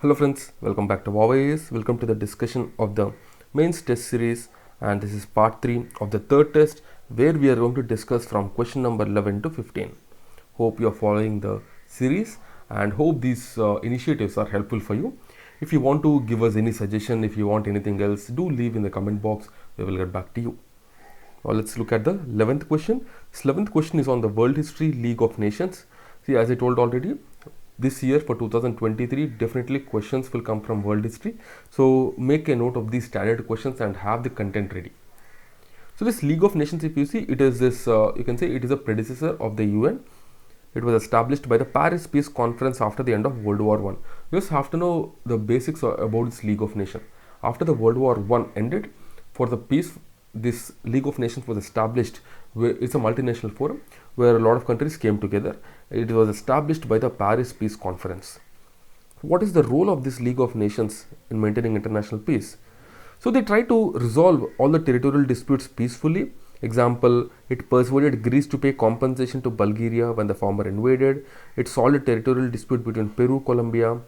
Hello friends, welcome back to VOWIAS. Welcome to the discussion of the mains test series, and this is part 3 of the third test where we are going to discuss from question number 11 to 15. Hope you are following the series and hope these initiatives are helpful for you. If you want to give us any suggestion, if you want anything else, do leave in the comment box. We will get back to you. Now let's look at the 11th question. This 11th question is on the World History League of Nations. See, as I told already, this year for 2023 definitely questions will come from world history, so make a note of these standard questions and have the content ready. So this League of Nations, if you see, it is this you can say it is a predecessor of the UN. It was established by the Paris Peace Conference after the end of World War I. You just have to know the basics about this League of Nations. After the World War I ended, for the peace, this League of Nations was established. It's a multinational forum where a lot of countries came together. It was established by the Paris Peace Conference. What is the role of this League of Nations in maintaining international peace? So they try to resolve all the territorial disputes peacefully. Example, it persuaded Greece to pay compensation to Bulgaria when the former invaded. It solved a territorial dispute between Peru, Colombia.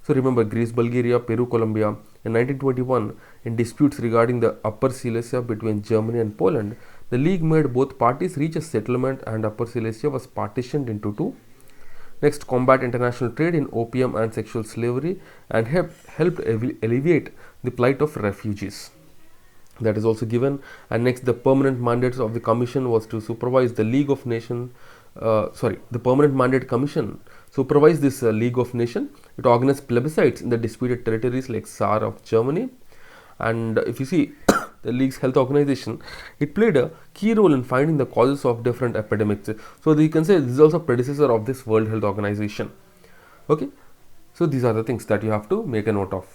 So remember, Greece, Bulgaria, Peru, Colombia. In 1921, in disputes regarding the Upper Silesia between Germany and Poland, the League made both parties reach a settlement and Upper Silesia was partitioned into two. Next, combat international trade in opium and sexual slavery and helped alleviate the plight of refugees. That is also given. And next, the permanent mandates of the commission was to supervise the League of Nations. The permanent mandate commission supervised this League of Nations. It organized plebiscites in the disputed territories like Saar of Germany. And if you see the League's health organization, it played a key role in finding the causes of different epidemics. So you can say this is also a predecessor of this World Health Organization. Okay, so these are the things that you have to make a note of.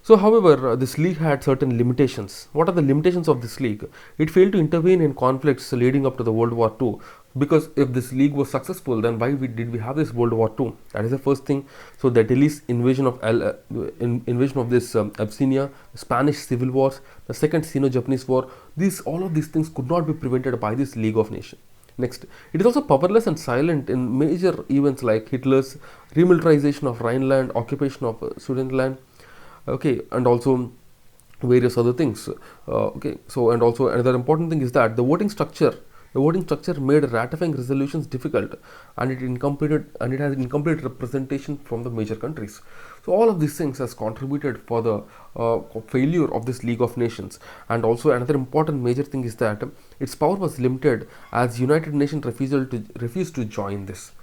So however, this league had certain limitations. What are the limitations of this league? It failed to intervene in conflicts leading up to the World War II, because if this league was successful, then why did we have this World War II? That is the first thing. So the Delhi's invasion of this Abyssinia, the Spanish Civil Wars, the Second Sino-Japanese War, all of these things could not be prevented by this League of Nations. Next, it is also powerless and silent in major events like Hitler's remilitarization of Rhineland, occupation of Sudetenland, okay, and also various other things. Okay, so and also another important thing is that the voting structure made ratifying resolutions difficult, and it has incomplete representation from the major countries. So all of these things has contributed for the failure of this League of Nations. And also another important major thing is that its power was limited as United Nations refused to join this.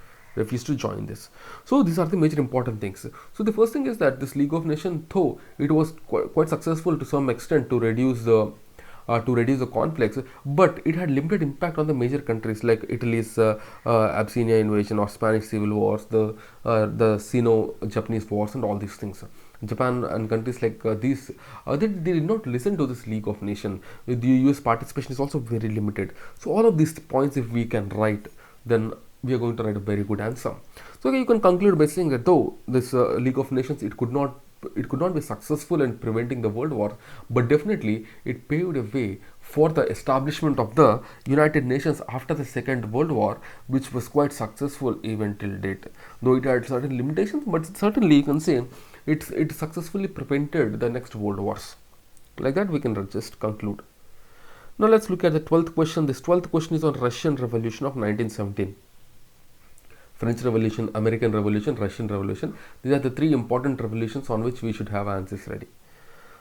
So these are the major important things. So the first thing is that this League of Nations, though it was quite successful to some extent to reduce the conflicts, but it had limited impact on the major countries like Italy's Abyssinia invasion or Spanish Civil Wars, the Sino-Japanese Wars, and all these things. Japan and countries like these, they did not listen to this League of Nations. The US participation is also very limited. So all of these points, if we can write, then we are going to write a very good answer. So okay, you can conclude by saying that though this League of Nations, it could not be successful in preventing the world war, but definitely it paved a way for the establishment of the United Nations after the Second World War, which was quite successful even till date. Though it had certain limitations, but certainly you can say it successfully prevented the next world wars. Like that, we can just conclude. Now let's look at the 12th question. This 12th question is on Russian Revolution of 1917. French Revolution, American Revolution, Russian Revolution. These are the three important revolutions on which we should have answers ready.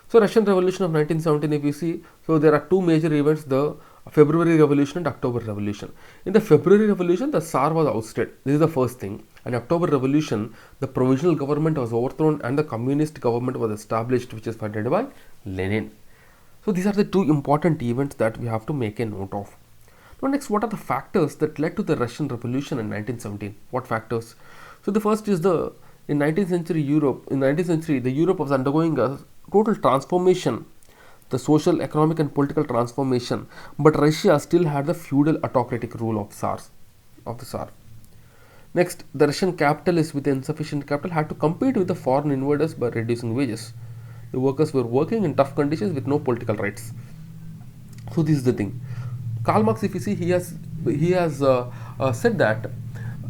So Russian Revolution of 1917, if you see, so there are two major events, the February Revolution and October Revolution. In the February Revolution, the Tsar was ousted. This is the first thing. And October Revolution, the provisional government was overthrown and the communist government was established, which is funded by Lenin. So these are the two important events that we have to make a note of. Now next, what are the factors that led to the Russian Revolution in 1917? What factors? So the first is in 19th century Europe, the Europe was undergoing a total transformation, the social, economic and political transformation, but Russia still had the feudal autocratic rule of the Tsar. Next, the Russian capitalists with insufficient capital had to compete with the foreign invaders by reducing wages. The workers were working in tough conditions with no political rights. So this is the thing. Karl Marx, if you see, he has said that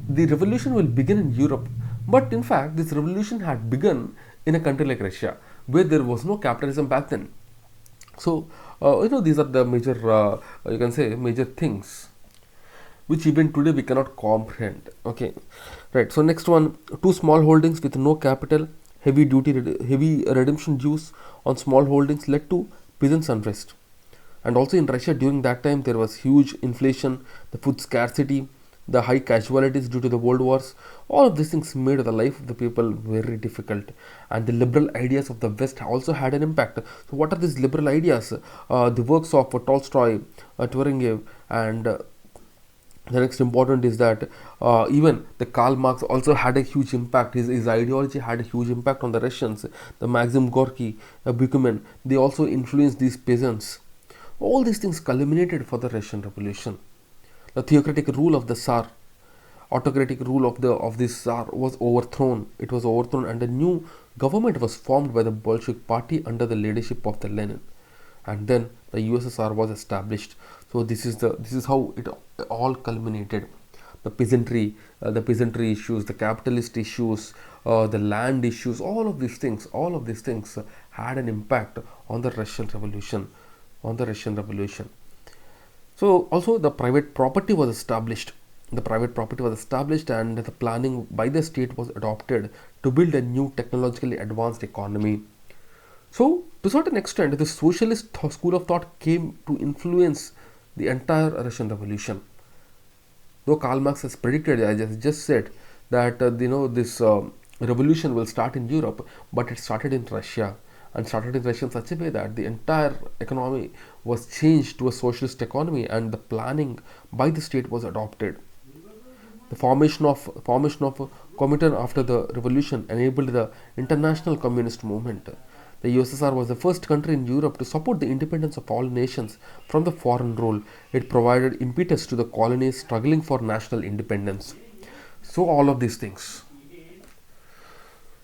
the revolution will begin in Europe But in fact, this revolution had begun in a country like Russia, where there was no capitalism back then. So, these are the major, you can say, major things which even today we cannot comprehend. Okay, right. So next one, two small holdings with no capital, heavy redemption dues on small holdings led to peasants' unrest. And also in Russia during that time there was huge inflation, the food scarcity, the high casualties due to the world wars. All of these things made the life of the people very difficult, and the liberal ideas of the West also had an impact. So what are these liberal ideas? The works of Tolstoy, Turingev, and the next important is that even the Karl Marx also had a huge impact. His ideology had a huge impact on the Russians. The Maxim Gorky, Buchanan, they also influenced these peasants. All these things culminated for the Russian Revolution. The theocratic rule of the Tsar, autocratic rule of this Tsar was overthrown. It was overthrown, and a new government was formed by the Bolshevik Party under the leadership of the Lenin. And then the USSR was established. So this is how it all culminated. The peasantry issues, the capitalist issues, the land issues, all of these things had an impact on the Russian Revolution. So also the private property was established. And the planning by the state was adopted to build a new technologically advanced economy. So, to a certain extent, the socialist school of thought came to influence the entire Russian Revolution. Though Karl Marx has predicted, as I just said, that this revolution will start in Europe, but it started in Russia, and started in Russia in such a way that the entire economy was changed to a socialist economy, and the planning by the state was adopted. The formation of Comintern after the revolution enabled the international communist movement. The USSR was the first country in Europe to support the independence of all nations from the foreign rule. It provided impetus to the colonies struggling for national independence. So all of these things.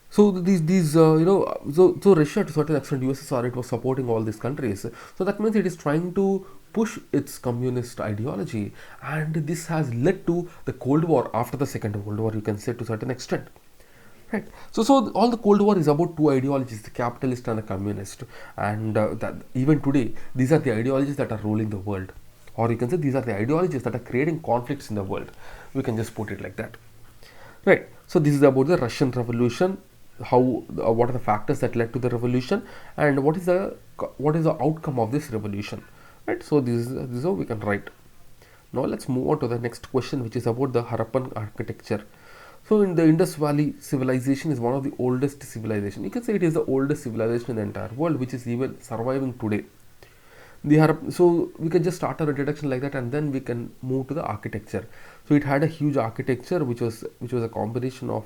So so Russia, to a certain extent, USSR, it was supporting all these countries. So that means it is trying to push its communist ideology, and this has led to the Cold War after the Second World War, you can say, to a certain extent. Right. So all the Cold War is about two ideologies, the capitalist and the communist, and that even today these are the ideologies that are ruling the world, or you can say these are the ideologies that are creating conflicts in the world. We can just put it like that. Right. So this is about the Russian Revolution. What are the factors that led to the revolution, and what is the outcome of this revolution? Right. So this is how we can write. Now let's move on to the next question, which is about the Harappan architecture. So in the Indus Valley civilization is one of the oldest civilization. You can say it is the oldest civilization in the entire world, which is even surviving today. So we can just start our introduction like that, and then we can move to the architecture. So it had a huge architecture, which was a combination of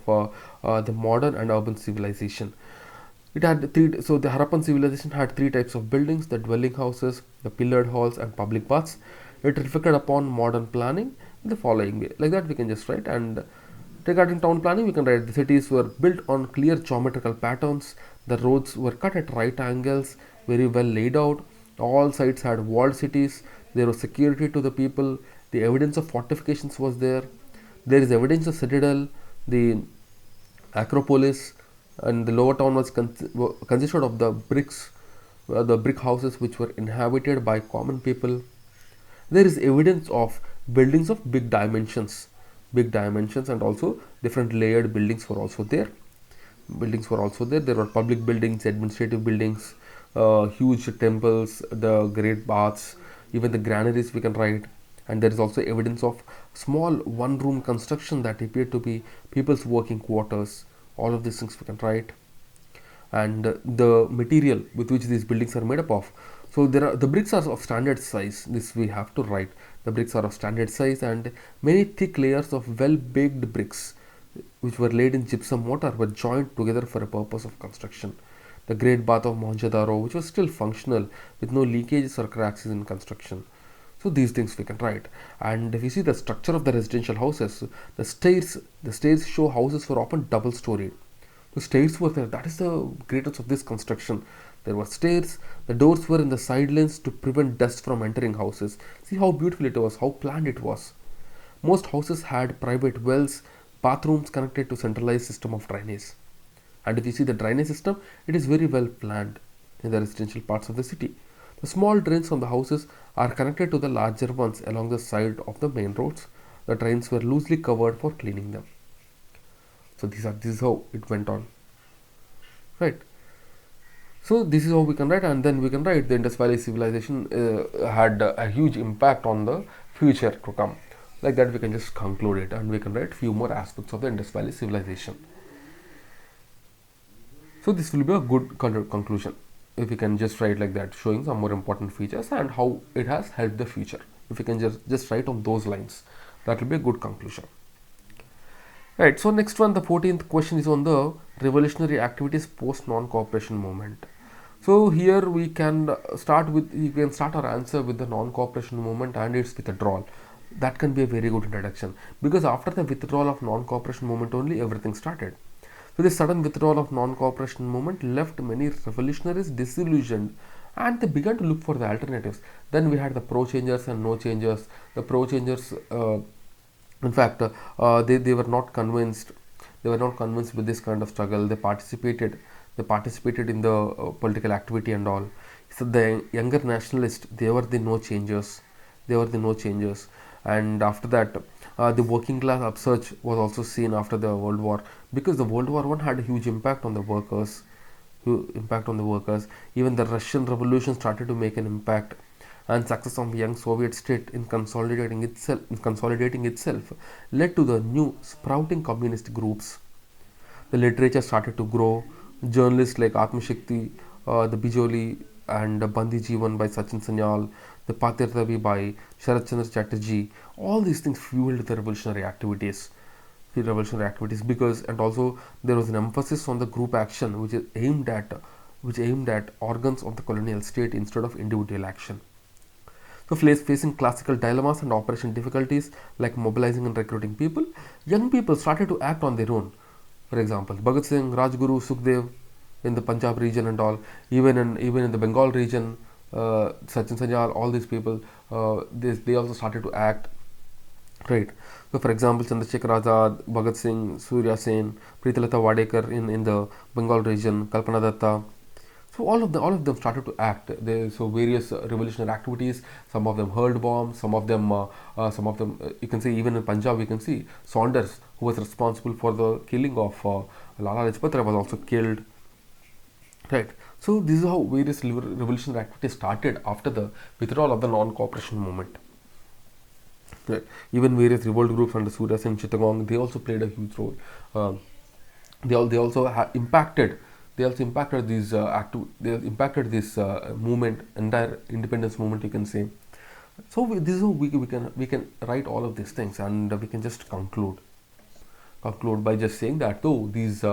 the modern and urban civilization. It had three. So the Harappan civilization had three types of buildings: the dwelling houses, the pillared halls, and public baths. It reflected upon modern planning in the following way. Like that, we can just write. And regarding town planning, we can write the cities were built on clear geometrical patterns. The roads were cut at right angles, very well laid out. All sides had walled cities. There was security to the people. The evidence of fortifications was there. There is evidence of citadel, the Acropolis, and the lower town was consisted of the brick houses which were inhabited by common people. There is evidence of buildings of big dimensions, and also different layered buildings were also there. There were public buildings, administrative buildings, huge temples, the great baths, even the granaries we can write. And there is also evidence of small one-room construction that appeared to be people's working quarters. All of these things we can write. And the material with which these buildings are made up of. So the bricks are of standard size. This we have to write. The bricks are of standard size, and many thick layers of well-baked bricks which were laid in gypsum mortar were joined together for a purpose of construction. The great bath of Mohenjo-daro, which was still functional with no leakages or cracks in construction. So these things we can write. And if you see the structure of the residential houses, the stairs show houses were often double-storied. The stairs were there. That is the greatness of this construction. There were stairs. The doors were in the side lanes to prevent dust from entering houses. See how beautiful it was, how planned it was. Most houses had private wells, bathrooms connected to centralized system of drainage. And if you see the drainage system, it is very well planned in the residential parts of the city. The small drains from the houses are connected to the larger ones along the side of the main roads. The drains were loosely covered for cleaning them. So this is how it went on, right? So this is how we can write, and then we can write the Indus Valley civilization had a huge impact on the future to come. Like that, we can just conclude it, and we can write few more aspects of the Indus Valley civilization. So this will be a good conclusion if we can just write like that, showing some more important features and how it has helped the future. If we can just write on those lines, that will be a good conclusion. Right, so next one, the 14th question is on the revolutionary activities post non-cooperation movement. So here we can start our answer with the non-cooperation movement and its withdrawal. That can be a very good introduction, because after the withdrawal of non-cooperation movement only everything started. So this sudden withdrawal of non-cooperation movement left many revolutionaries disillusioned, and they began to look for the alternatives. Then we had the pro-changers and no-changers. The pro-changers in fact, they were not convinced. They were not convinced with this kind of struggle. They participated in the political activity and all. So the younger nationalists, they were the no changers. And after that, the working class upsurge was also seen after the World War, because the World War I had a huge impact on the workers. Even the Russian Revolution started to make an impact, and success of young Soviet state in consolidating itself led to the new sprouting communist groups. The literature started to grow. Journalists like Atmashakti, the Bijoli, and Bandi Jeevan by Sachin Sanyal, the Patir Ravi by Sharat Chandra Chatterjee, all these things fueled the revolutionary activities. Because, and also there was an emphasis on the group action, which aimed at organs of the colonial state instead of individual action. So facing classical dilemmas and operation difficulties like mobilizing and recruiting people, young people started to act on their own. For example, Bhagat Singh, Rajguru, Sukhdev in the Punjab region and all, even in the Bengal region, Sachin Sanyal, all these people, they also started to act. Right. So for example, Chandrasekhar Azad, Bhagat Singh, Surya Sen, Preetalata Wadekar in the Bengal region, Kalpana Datta. So all of them started to act. So various revolutionary activities. Some of them hurled bombs. Some of them you can see, even in Punjab we can see Saunders, who was responsible for the killing of Lala Lajpat Rai, was also killed. Right. So this is how various revolutionary activities started after the withdrawal of the non-cooperation movement. Right. Even various revolt groups under Surya Sen, Chittagong, they also played a huge role. They also impacted these movement, entire independence movement, you can say. So this is how we can write all of these things, and we can just conclude by just saying that though these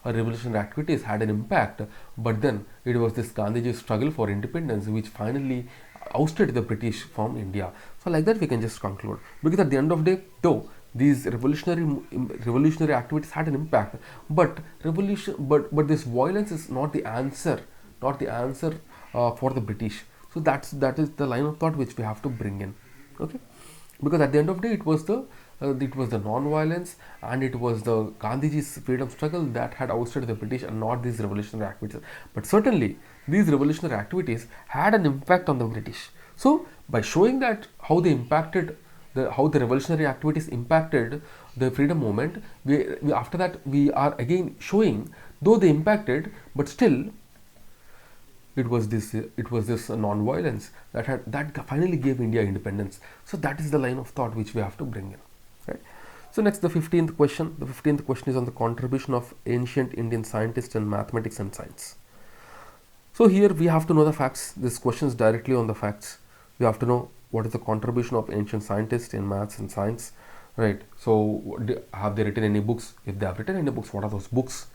revolutionary activities had an impact, but then it was this Gandhiji's struggle for independence which finally ousted the British from India. So like that we can just conclude, because at the end of the day, though these revolutionary activities had an impact, but this violence is not the answer for the British. So that is the line of thought which we have to bring in. Okay, because at the end of the day, it was the non-violence and it was the Gandhiji's freedom struggle that had ousted the British, and not these revolutionary activities. But certainly these revolutionary activities had an impact on the British. So by showing that how the revolutionary activities impacted the freedom movement, after that we are again showing, though they impacted, but still it was this non-violence that finally gave India independence. So that is the line of thought which we have to bring in. Right. So next, the 15th question. The 15th question is on the contribution of ancient Indian scientists in mathematics and science. So here we have to know the facts. This question is directly on the facts. We have to know what is the contribution of ancient scientists in maths and science. Right. So have they written any books? If they have written any books, what are those books?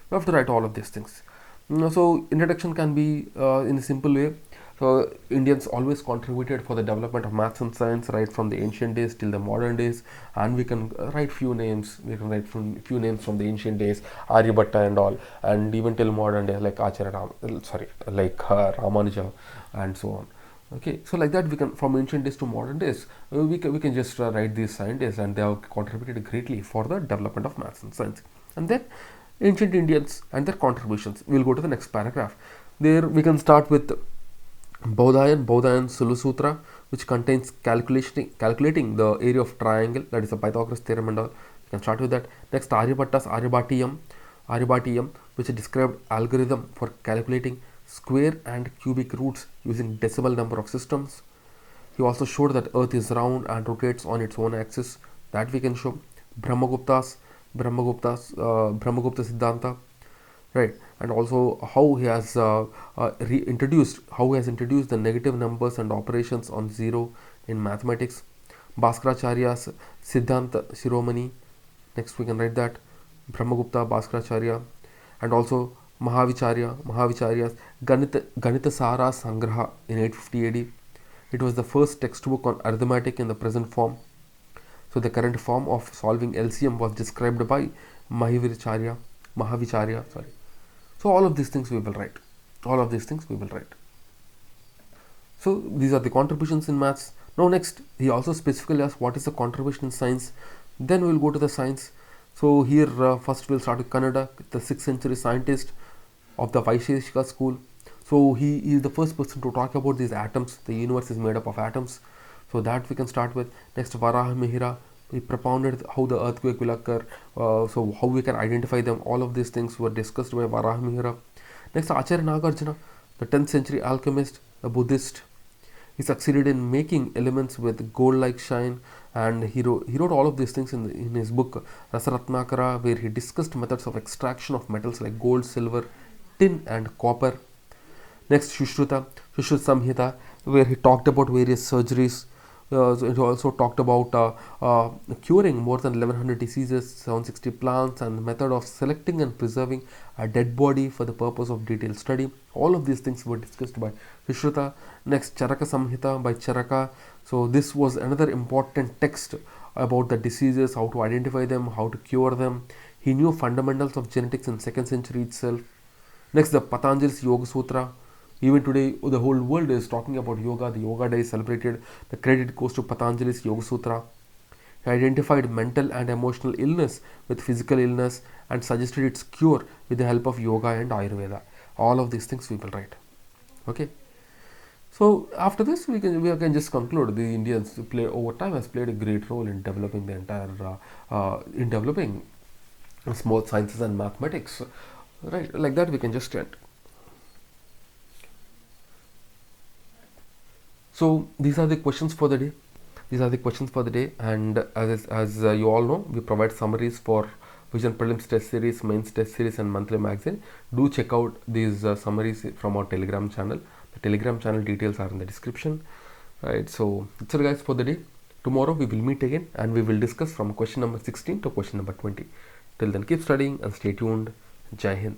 We have to write all of these things. So introduction can be in a simple way. So Indians always contributed for the development of maths and science right from the ancient days till the modern days, and we can write few names. We can write few names from the ancient days, Aryabhatta and all, and even till modern days like Ramanuja and so on. Okay, so like that we can, from ancient days to modern days, we can just write these scientists, and they have contributed greatly for the development of maths and science. And then ancient Indians and their contributions. We'll go to the next paragraph. There we can start with Bodhayan Sulu Sutra, which contains calculating the area of triangle, that is the Pythagoras theorem and all. You can start with that. Next, Aryabhatta's Aryabhatiyam, which described algorithm for calculating square and cubic roots using decimal number of systems. He also showed that Earth is round and rotates on its own axis. That we can show. Brahmagupta Siddhanta, right? And also how he has introduced the negative numbers and operations on zero in mathematics. Bhaskaracharya's Siddhanta Shiromani. Next we can write that Brahmagupta, Bhaskaracharya, and also Mahavicharya's Ganita Sara Sangraha in 850 AD. It was the first textbook on arithmetic in the present form. So the current form of solving LCM was described by Mahavicharya. Sorry. So all of these things we will write. So these are the contributions in maths. Now next, he also specifically asked what is the contribution in science. Then we will go to the science. So here first we'll start with Kannada, the 6th century scientist of the Vaisheshika school. So he is the first person to talk about these atoms. The universe is made up of atoms. So that we can start with. Next, Varaha Mihira. He propounded how the earthquake will occur, so how we can identify them. All of these things were discussed by Varaha Mihira. Next, Acharya Nagarjuna, the 10th century alchemist, a Buddhist. He succeeded in making elements with gold-like shine, and he wrote all of these things in his book Rasaratnakara, where he discussed methods of extraction of metals like gold, silver, tin and copper. Next, Shushruta Samhita, where he talked about various surgeries. So it also talked about curing more than 1100 diseases, 760 plants, and the method of selecting and preserving a dead body for the purpose of detailed study. All of these things were discussed by Shushruta. Next, Charaka Samhita by Charaka. So this was another important text about the diseases, how to identify them, how to cure them. He knew fundamentals of genetics in 2nd century itself. Next, the Patanjali's Yoga Sutra. Even today, the whole world is talking about yoga. The Yoga Day is celebrated. The credit goes to Patanjali's Yoga Sutra. He identified mental and emotional illness with physical illness and suggested its cure with the help of yoga and Ayurveda. All of these things we will write. Okay. So after this, we can just conclude. The Indians over time has played a great role in developing the entire in developing small sciences and mathematics. Right, like that we can just end. So these are the questions for the day. And as you all know, we provide summaries for Vision Prelims test series, mains test series and monthly magazine. Do check out these summaries from our Telegram channel. The Telegram channel details are in the description. Right, so that's all guys for the day. Tomorrow we will meet again and we will discuss from question number 16 to question number 20. Till then, keep studying and stay tuned. Jai Hind.